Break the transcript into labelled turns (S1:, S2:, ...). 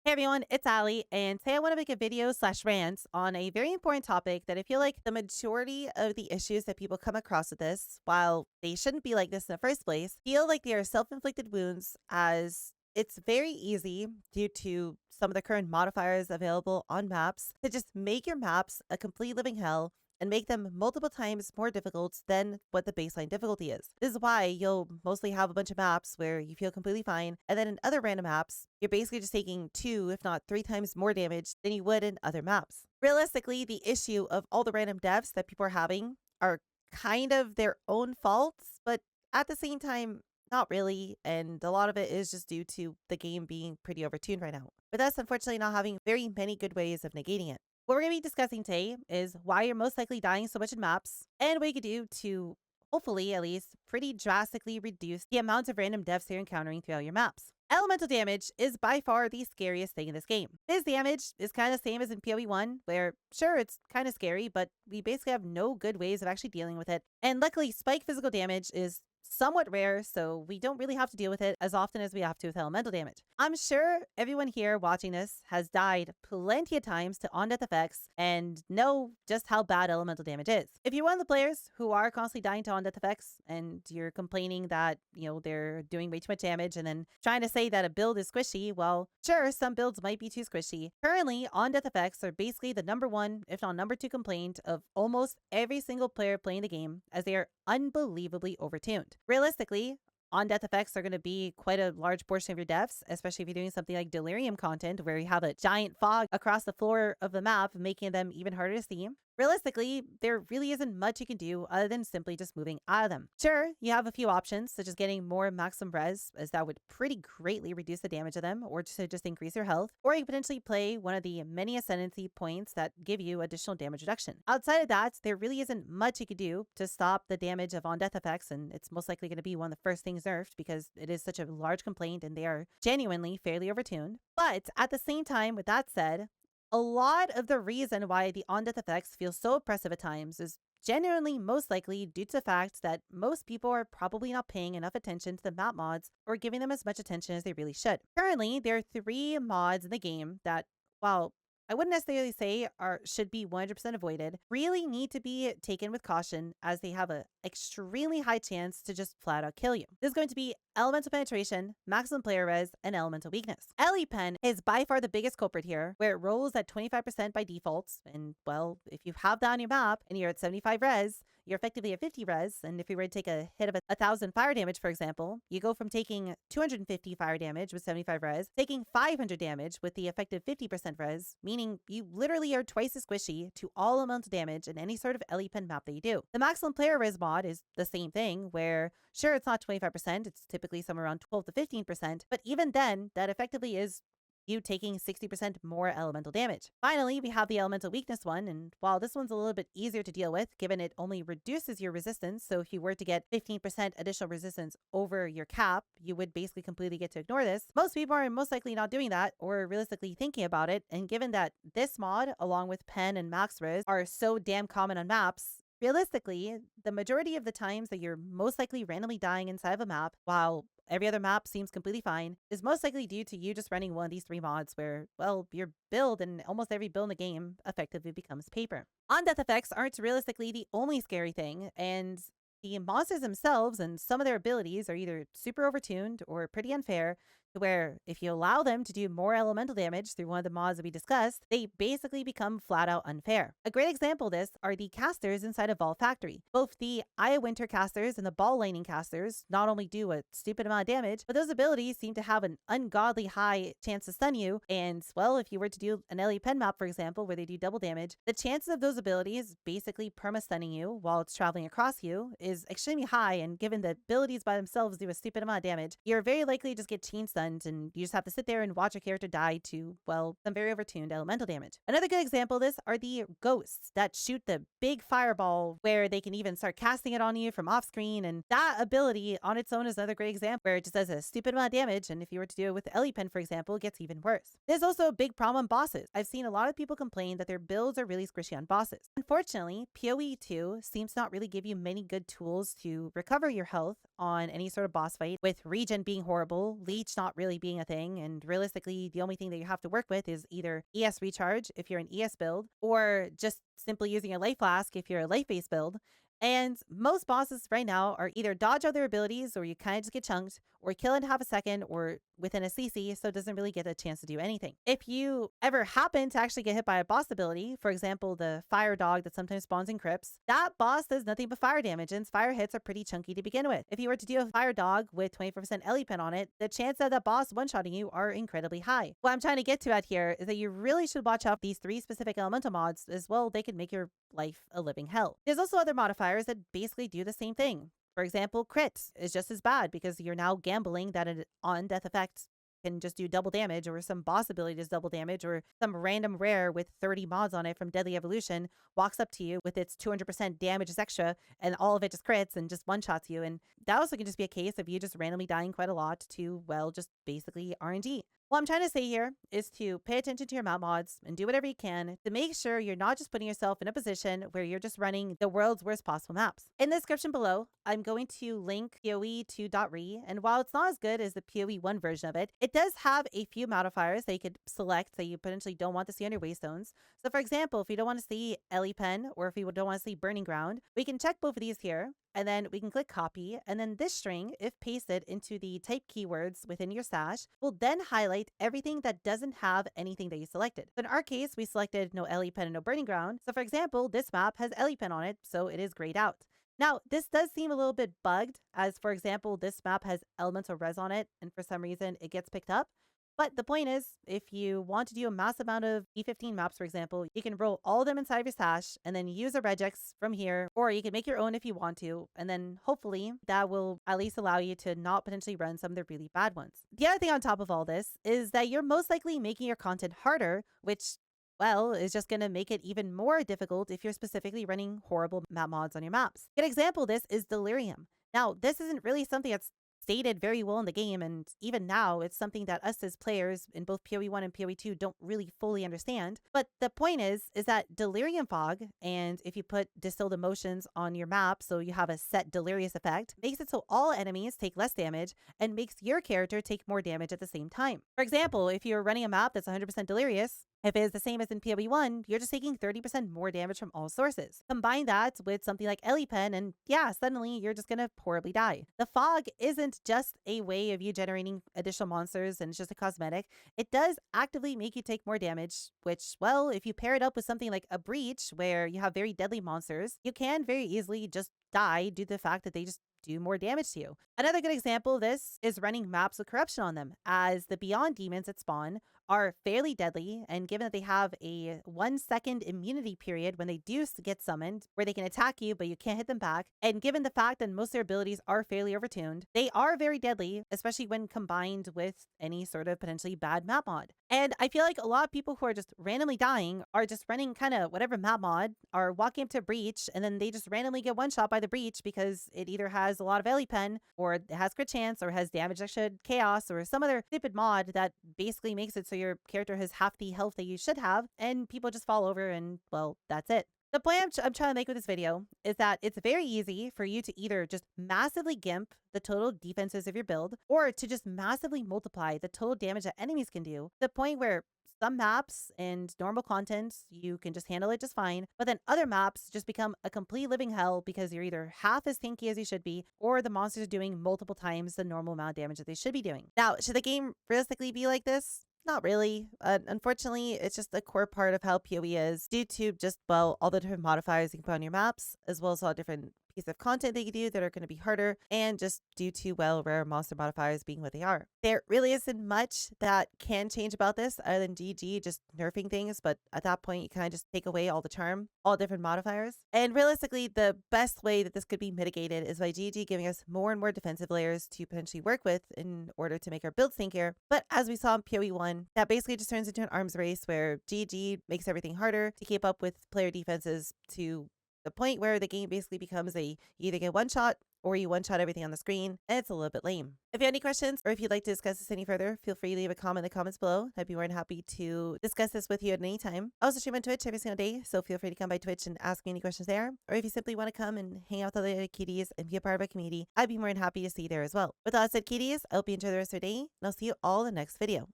S1: Hey everyone, it's Allie, and today I want to make a video slash rant on a very important topic that I feel like the majority of the issues that people come across with this, while they shouldn't be like this in the first place, feel like they are self-inflicted wounds, as it's very easy due to some of the current modifiers available on maps to just make your maps a complete living hell and make them multiple times more difficult than what the baseline difficulty is. This is why you'll mostly have a bunch of maps where you feel completely fine, and then in other random maps, you're basically just taking 2, if not 3 times more damage than you would in other maps. Realistically, the issue of all the random deaths that people are having are kind of their own faults, but at the same time, not really, and a lot of it is just due to the game being pretty overtuned right now. But that's unfortunately not having very many good ways of negating it. What we're going to be discussing today is why you're most likely dying so much in maps, and what you could do to, hopefully at least, pretty drastically reduce the amount of random deaths you're encountering throughout your maps. Elemental damage is by far the scariest thing in this game. This damage is kind of the same as in PoE 1, where sure, it's kind of scary, but we basically have no good ways of actually dealing with it. And luckily, spike physical damage is somewhat rare, so we don't really have to deal with it as often as we have to with elemental damage. I'm sure everyone here watching this has died plenty of times to on-death effects and know just how bad elemental damage is. If you're one of the players who are constantly dying to on-death effects and you're complaining that, they're doing way too much damage and then trying to say that a build is squishy, well, sure, some builds might be too squishy. Currently, on-death effects are basically the number 1, if not number 2 complaint of almost every single player playing the game, as they are unbelievably overtuned. Realistically, on-death effects are going to be quite a large portion of your deaths, especially if you're doing something like Delirium content, where you have a giant fog across the floor of the map, making them even harder to see. Realistically, there really isn't much you can do other than simply just moving out of them. Sure, you have a few options, such as getting more maximum res, as that would pretty greatly reduce the damage of them, or to just increase your health, or you could potentially play one of the many ascendancy points that give you additional damage reduction. Outside of that, there really isn't much you could do to stop the damage of on-death effects, and it's most likely going to be one of the first things nerfed because it is such a large complaint and they are genuinely fairly overtuned. But at the same time, with that said, a lot of the reason why the on-death effects feel so oppressive at times is genuinely most likely due to the fact that most people are probably not paying enough attention to the map mods or giving them as much attention as they really should. Currently, there are 3 mods in the game that, while I wouldn't necessarily say should be 100% avoided, really need to be taken with caution, as they have an extremely high chance to just flat out kill you. This is going to be Elemental Penetration, Maximum Player Res, and Elemental Weakness. Allie Pen is by far the biggest culprit here, where it rolls at 25% by default, and well, if you have that on your map and you're at 75 res, you're effectively at 50 res, and if you were to take a hit of 1,000 fire damage, for example, you go from taking 250 fire damage with 75 res, taking 500 damage with the effective 50% res, meaning you literally are twice as squishy to all elemental damage in any sort of Allie Pen map that you do. The Maximum Player Res mod is the same thing, where sure, it's not 25%, it's typically somewhere around 12 to 15%, but even then, that effectively is you taking 60% more elemental damage. Finally, we have the elemental weakness one, and while this one's a little bit easier to deal with, given it only reduces your resistance, so if you were to get 15% additional resistance over your cap, you would basically completely get to ignore this. Most people are most likely not doing that, or realistically thinking about it, and given that this mod, along with Pen and Max Res, are so damn common on maps, realistically, the majority of the times that you're most likely randomly dying inside of a map, while every other map seems completely fine, is most likely due to you just running one of these 3 mods where, well, your build and almost every build in the game effectively becomes paper. On-death effects aren't realistically the only scary thing, and the monsters themselves and some of their abilities are either super overtuned or pretty unfair, to where if you allow them to do more elemental damage through one of the mods that we discussed, they basically become flat out unfair. A great example of this are the casters inside of Vault Factory. Both the Eye of Winter casters and the Ball Lightning casters not only do a stupid amount of damage, but those abilities seem to have an ungodly high chance to stun you, and well, if you were to do an Allie Pen map, for example, where they do double damage, the chances of those abilities basically perma-stunning you while it's traveling across you is extremely high, and given the abilities by themselves do a stupid amount of damage, you're very likely to just get chain stunned, and you just have to sit there and watch a character die to, well, some very overtuned elemental damage. Another good example of this are the ghosts that shoot the big fireball, where they can even start casting it on you from off screen, and that ability on its own is another great example where it just does a stupid amount of damage, and if you were to do it with Allie Pen, for example, it gets even worse. There's also a big problem on bosses. I've seen a lot of people complain that their builds are really squishy on bosses. Unfortunately, PoE 2 seems to not really give you many good tools to recover your health on any sort of boss fight, with regen being horrible, leech not really being a thing, and realistically, the only thing that you have to work with is either ES recharge if you're an ES build, or just simply using a life flask if you're a life-based build. And most bosses right now are either dodge other abilities or you kind of just get chunked, or kill in half a second or within a CC, so it doesn't really get a chance to do anything. If you ever happen to actually get hit by a boss ability, for example, the fire dog that sometimes spawns in crypts, that boss does nothing but fire damage, and fire hits are pretty chunky to begin with. If you were to do a fire dog with 24% Ellie pen on it, the chance of that boss one-shotting you are incredibly high. What I'm trying to get to out here is that you really should watch out these 3 specific elemental mods as well. They can make your life a living hell. There's also other modifiers that basically do the same thing. For example, crit is just as bad because you're now gambling that an on-death effect can just do double damage, or some boss ability does double damage, or some random rare with 30 mods on it from Deadly Evolution walks up to you with its 200% damage is extra, and all of it just crits and just one-shots you. And that also can just be a case of you just randomly dying quite a lot to, well, just basically RNG. What I'm trying to say here is to pay attention to your map mods and do whatever you can to make sure you're not just putting yourself in a position where you're just running the world's worst possible maps. In the description below, I'm going to link PoE 2.re, and while it's not as good as the PoE 1 version of it, it does have a few modifiers that you could select that you potentially don't want to see on your waystones. So for example, if you don't want to see Ellie Pen, or if you don't want to see Burning Ground, we can check both of these here. And then we can click copy, and then this string, if pasted into the type keywords within your stash, will then highlight everything that doesn't have anything that you selected. So in our case, we selected no Ellie Pen and no Burning Ground. So for example, this map has Ellie Pen on it, so it is grayed out. Now, this does seem a little bit bugged, as for example, this map has Elemental Res on it, and for some reason it gets picked up. But the point is, if you want to do a massive amount of E15 maps, for example, you can roll all of them inside of your stash and then use a regex from here, or you can make your own if you want to. And then hopefully that will at least allow you to not potentially run some of the really bad ones. The other thing on top of all this is that you're most likely making your content harder, which, well, is just going to make it even more difficult if you're specifically running horrible map mods on your maps. An example of this is Delirium. Now, this isn't really something that's stated very well in the game, and even now it's something that us as players in both PoE 1 and PoE 2 don't really fully understand. But the point is that Delirium Fog, and if you put Distilled Emotions on your map so you have a set delirious effect, makes it so all enemies take less damage and makes your character take more damage at the same time. For example, if you're running a map that's 100% delirious, if it is the same as in PoE 1, you're just taking 30% more damage from all sources. Combine that with something like Ellie Pen, and yeah, suddenly you're just gonna horribly die. The fog isn't just a way of you generating additional monsters and it's just a cosmetic. It does actively make you take more damage, which, well, if you pair it up with something like a breach where you have very deadly monsters, you can very easily just die due to the fact that they just do more damage to you. Another good example of this is running maps with corruption on them, as the Beyond demons that spawn are fairly deadly, and given that they have a 1-second immunity period when they do get summoned, where they can attack you but you can't hit them back, and given the fact that most of their abilities are fairly overtuned, they are very deadly, especially when combined with any sort of potentially bad map mod. And I feel like a lot of people who are just randomly dying are just running kind of whatever map mod, are walking up to a breach, and then they just randomly get one shot by the breach because it either has a lot of Ellie Pen, or it has crit chance, or has damage extra chaos, or some other stupid mod that basically makes it so your character has half the health that you should have, and people just fall over and, well, that's it. The point I'm trying to make with this video is that it's very easy for you to either just massively gimp the total defenses of your build, or to just massively multiply the total damage that enemies can do, to the point where some maps and normal content, you can just handle it just fine, but then other maps just become a complete living hell because you're either half as tanky as you should be, or the monsters are doing multiple times the normal amount of damage that they should be doing. Now, should the game realistically be like this? Not really. Unfortunately, it's just a core part of how PoE is, due to just, well, all the different modifiers you can put on your maps, as well as all different pieces of content they can do that are going to be harder, and just due to, well, rare monster modifiers being what they are. There really isn't much that can change about this other than GG just nerfing things, but at that point you kind of just take away all the charm, all different modifiers. And realistically, the best way that this could be mitigated is by GG giving us more and more defensive layers to potentially work with in order to make our build stinkier. But as we saw in PoE 1, that basically just turns into an arms race where GG makes everything harder to keep up with player defenses, to the point where the game basically becomes a you either get one shot or you one-shot everything on the screen, and it's a little bit lame. If you have any questions or if you'd like to discuss this any further, feel free to leave a comment in the comments below. I'd be more than happy to discuss this with you at any time. I also stream on Twitch every single day, so feel free to come by Twitch and ask me any questions there. Or if you simply want to come and hang out with other kitties and be a part of a community, I'd be more than happy to see you there as well. With all that said, kitties, I hope you enjoy the rest of your day, and I'll see you all in the next video.